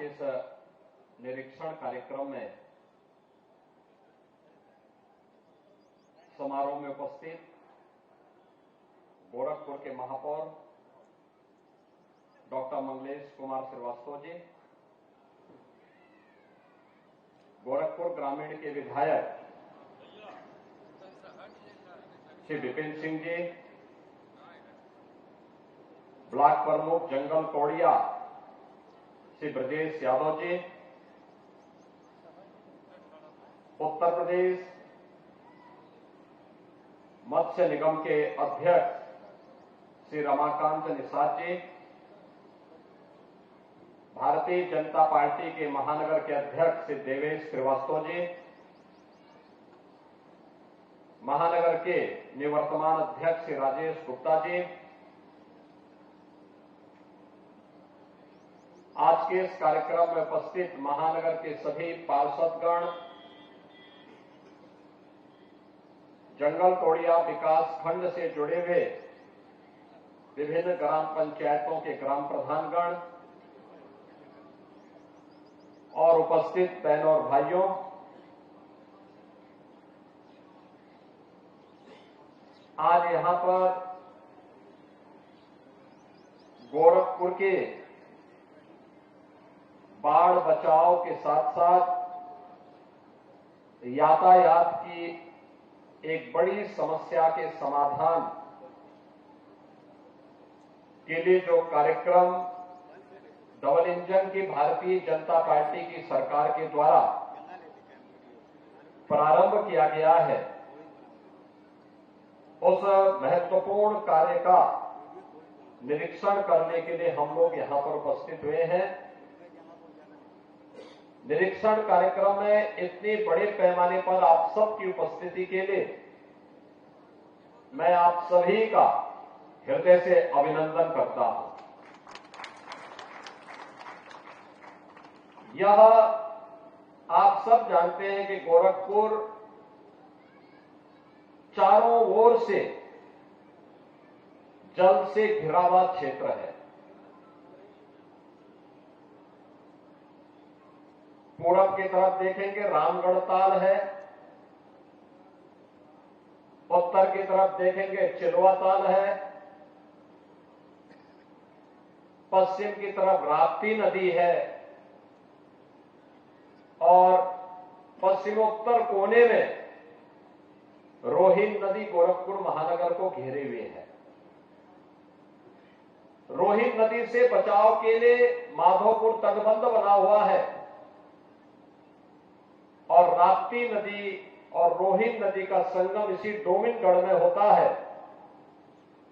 के इस निरीक्षण कार्यक्रम में समारोह में उपस्थित गोरखपुर के महापौर डॉक्टर मंगलेश कुमार श्रीवास्तव जी, गोरखपुर ग्रामीण के विधायक श्री विपिन सिंह जी, ब्लॉक प्रमुख जंगल तोड़िया श्री ब्रजेश यादव जी, उत्तर प्रदेश मत्स्य निगम के अध्यक्ष श्री रमाकांत निषाद जी, भारतीय जनता पार्टी के महानगर के अध्यक्ष श्री देवेश श्रीवास्तव जी, महानगर के निवर्तमान अध्यक्ष श्री राजेश गुप्ता जी, आज के इस कार्यक्रम में उपस्थित महानगर के सभी पार्षदगण, जंगल तोड़िया विकास खंड से जुड़े हुए विभिन्न ग्राम पंचायतों के ग्राम प्रधानगण और उपस्थित बहनों और भाइयों, आज यहां पर गोरखपुर के बाढ़ बचाव के साथ साथ यातायात की एक बड़ी समस्या के समाधान के लिए जो कार्यक्रम डबल इंजन की भारतीय जनता पार्टी की सरकार के द्वारा प्रारंभ किया गया है, उस महत्वपूर्ण कार्य का निरीक्षण करने के लिए हम लोग यहां पर उपस्थित हुए हैं। निरीक्षण कार्यक्रम में इतने बड़े पैमाने पर आप सबकी उपस्थिति के लिए मैं आप सभी का हृदय से अभिनंदन करता हूं। यह आप सब जानते हैं कि गोरखपुर चारों ओर से जल से घिरा हुआ क्षेत्र है। पूरब की तरफ देखेंगे रामगढ़ ताल है, उत्तर की तरफ देखेंगे चिलवा ताल है, पश्चिम की तरफ राप्ती नदी है और पश्चिमोत्तर कोने में रोहिन नदी गोरखपुर महानगर को घेरे हुए है। रोहिन नदी से बचाव के लिए माधोपुर तटबंध बना हुआ है और राप्ती नदी और रोहिन नदी का संगम इसी डोमिनगढ़ में होता है।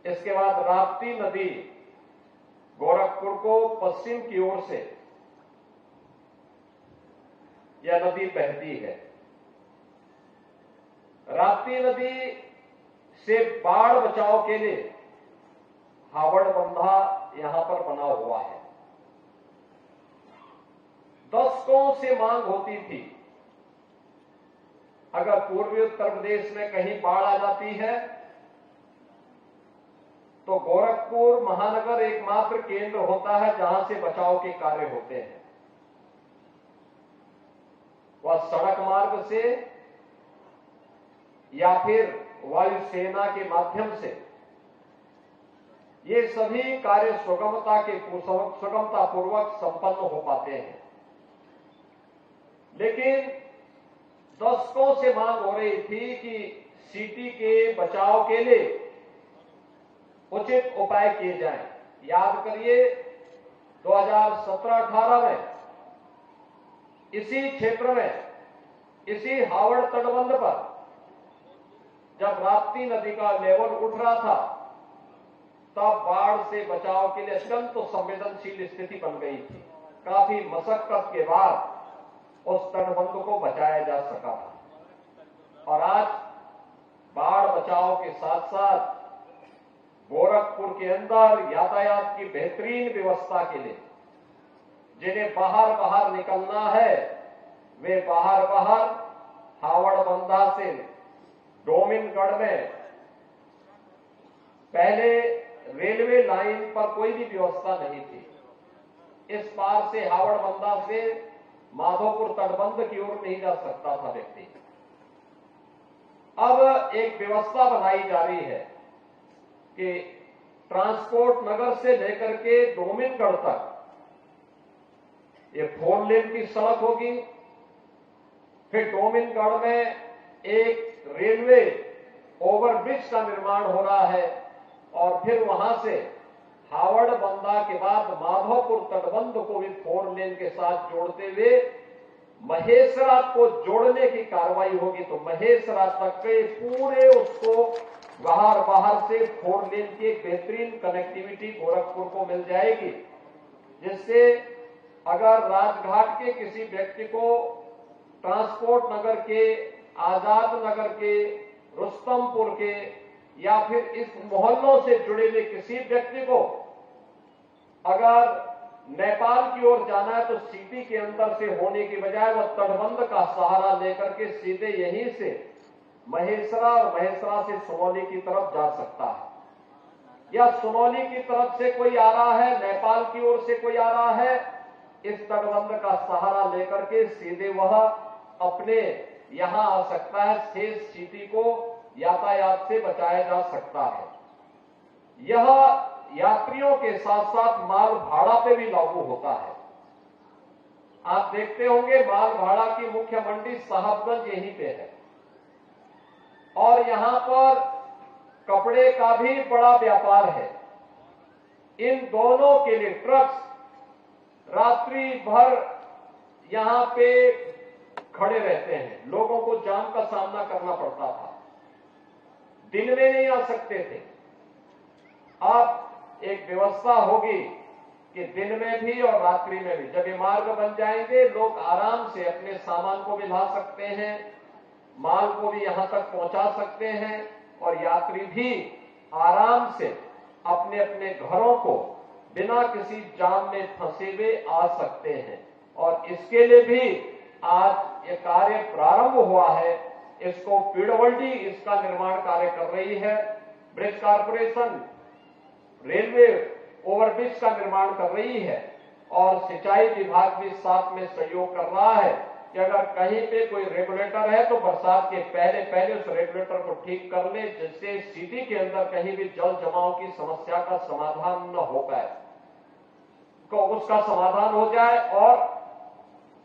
इसके बाद राप्ती नदी गोरखपुर को पश्चिम की ओर से यह नदी बहती है। राप्ती नदी से बाढ़ बचाव के लिए हावड़ बंधा यहां पर बना हुआ है। दशकों से मांग होती थी, अगर पूर्वी उत्तर प्रदेश में कहीं बाढ़ आ जाती है तो गोरखपुर महानगर एकमात्र केंद्र होता है जहां से बचाव के कार्य होते हैं। वह सड़क मार्ग से या फिर वायुसेना के माध्यम से ये सभी कार्य सुगमता पूर्वक संपन्न हो पाते हैं। लेकिन दशकों से मांग हो रही थी कि सिटी के बचाव के लिए उचित उपाय किए जाएं। याद करिए 2017-18 में इसी क्षेत्र में, इसी हावड़ तटबंध पर जब राप्ती नदी का लेवल उठ रहा था तब बाढ़ से बचाव के लिए अत्यंत संवेदनशील स्थिति बन गई थी। काफी मशक्कत के बाद उस तटबंध को बचाया जा सका था और आज बाढ़ बचाव के साथ साथ गोरखपुर के अंदर यातायात की बेहतरीन व्यवस्था के लिए जिन्हें बाहर निकलना है वे बाहर हावड़ बंधा से डोमिनगढ़ में पहले रेलवे लाइन पर कोई भी व्यवस्था नहीं थी। इस पार से हावड़ बंदा से माधोपुर तटबंध की ओर नहीं जा सकता था व्यक्ति। अब एक व्यवस्था बनाई जा रही है कि ट्रांसपोर्ट नगर से लेकर के डोमिनगढ़ तक ये 4 लेन की सड़क होगी। फिर डोमिनगढ़ में एक रेलवे ओवरब्रिज का निर्माण हो रहा है और फिर वहां से हावड़ बंदा के बाद माधोपुर तटबंध को भी 4 लेन के साथ जोड़ते हुए महेसरा को जोड़ने की कार्रवाई होगी। तो महेसरा तक के पूरे उसको बाहर से 4 लेन की एक बेहतरीन कनेक्टिविटी गोरखपुर को मिल जाएगी, जिससे अगर राजघाट के किसी व्यक्ति को ट्रांसपोर्ट नगर के, आजाद नगर के, रुस्तमपुर के या फिर इस मोहल्लों से जुड़े हुए किसी व्यक्ति को अगर नेपाल की ओर जाना है तो सिटी के अंदर से होने की बजाय वह तटबंध का सहारा लेकर के सीधे यहीं से महेसरा और महेसरा से सुनौली की तरफ जा सकता है, या सुनौली की तरफ से कोई आ रहा है, नेपाल की ओर से कोई आ रहा है, इस तटबंध का सहारा लेकर के सीधे वह अपने यहां आ सकता है। शेष सिटी को यातायात से बचाया जा सकता है। यह यात्रियों के साथ साथ माल भाड़ा पे भी लागू होता है। आप देखते होंगे माल भाड़ा की मुख्य मंडी साहबगंज यहीं पे है और यहां पर कपड़े का भी बड़ा व्यापार है। इन दोनों के लिए ट्रक्स रात्रि भर यहां पे खड़े रहते हैं। लोगों को जाम का सामना करना पड़ता था, दिन में नहीं आ सकते थे। अब एक व्यवस्था होगी कि दिन में भी और रात्रि में भी, जब ये मार्ग बन जाएंगे लोग आराम से अपने सामान को भी ला सकते हैं, माल को भी यहां तक पहुंचा सकते हैं और यात्री भी आराम से अपने अपने घरों को बिना किसी जाम में फंसे हुए आ सकते हैं। और इसके लिए भी आज ये कार्य प्रारंभ हुआ है। इसको पीडब्ल्यूडी इसका निर्माण कार्य कर रही है, ब्रिज कॉर्पोरेशन रेलवे ओवरब्रिज का निर्माण कर रही है और सिंचाई विभाग भी साथ में सहयोग कर रहा है कि अगर कहीं पे कोई रेगुलेटर है तो बरसात के पहले पहले उस रेगुलेटर को ठीक कर ले, जिससे सिटी के अंदर कहीं भी जल जमाव की समस्या का समाधान न हो पाए, तो उसका समाधान हो जाए और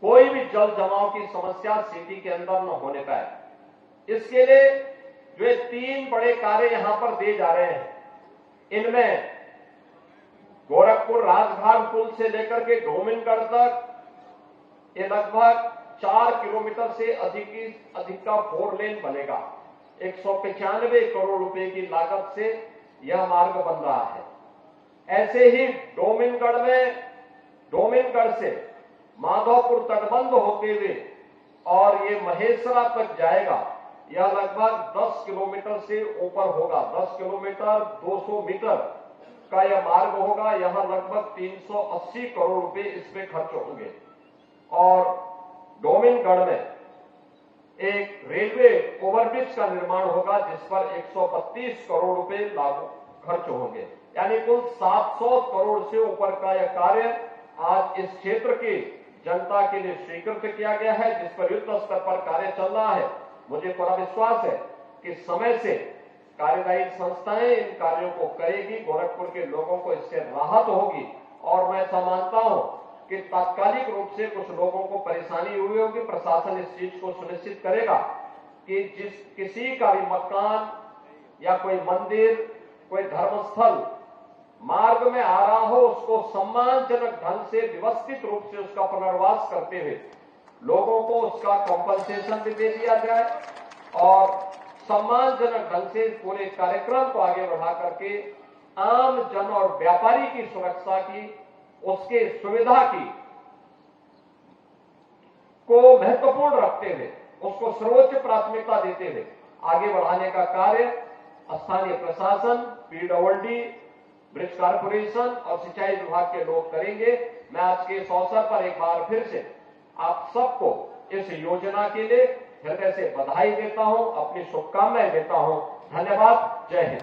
कोई भी जल जमाव की समस्या सिटी के अंदर न होने पाए। इसके लिए जो 3 बड़े कार्य यहां पर दिए जा रहे हैं, इनमें गोरखपुर राजघाट पुल से लेकर के डोमिनगढ़ तक ये लगभग 4 किलोमीटर से अधिक का 4 लेन बनेगा। 195 करोड़ रुपए की लागत से यह मार्ग बन रहा है। ऐसे ही डोमिनगढ़ से माधोपुर तटबंध होते हुए और ये महेसरा तक जाएगा। यह लगभग 10 किलोमीटर से ऊपर होगा, 10 किलोमीटर 200 मीटर का यह मार्ग होगा। यहां लगभग 380 करोड़ रुपए इस पे खर्च होंगे और डोमिनगढ़ में एक रेलवे ओवरब्रिज का निर्माण होगा जिस पर 132 करोड़ रुपए लागू खर्च होंगे। यानी कुल 700 करोड़ से ऊपर का यह कार्य आज इस क्षेत्र की जनता के लिए स्वीकृत किया गया है, जिस पर युद्ध स्तर पर कार्य चल रहा है। मुझे पूरा विश्वास है कि समय से कार्यदायी संस्थाएं इन कार्यों को करेगी, गोरखपुर के लोगों को इससे राहत होगी और मैं ऐसा मानता हूं कि तात्कालिक रूप से कुछ लोगों को परेशानी हुई होगी, प्रशासन इस चीज को सुनिश्चित करेगा कि किसी का भी मकान या कोई मंदिर, कोई धर्मस्थल मार्ग में आ रहा हो, उसको सम्मानजनक ढंग से व्यवस्थित रूप से उसका पुनर्वास करते हुए लोगों को उसका कॉम्पनसेशन भी दे दिया जाए और सम्मानजनक ढंग से पूरे कार्यक्रम को आगे बढ़ा करके आम जन और व्यापारी की सुरक्षा की, उसके सुविधा की को महत्वपूर्ण रखते हुए, उसको सर्वोच्च प्राथमिकता देते हुए आगे बढ़ाने का कार्य स्थानीय प्रशासन, पीडब्ल्यूडी, ब्रिज कॉर्पोरेशन और सिंचाई विभाग के लोग करेंगे। मैं आज के इस अवसर पर एक बार फिर से आप सबको इस योजना के लिए हृदय से बधाई देता हूं, अपनी शुभकामनाएं देता हूं। धन्यवाद। जय हिंद।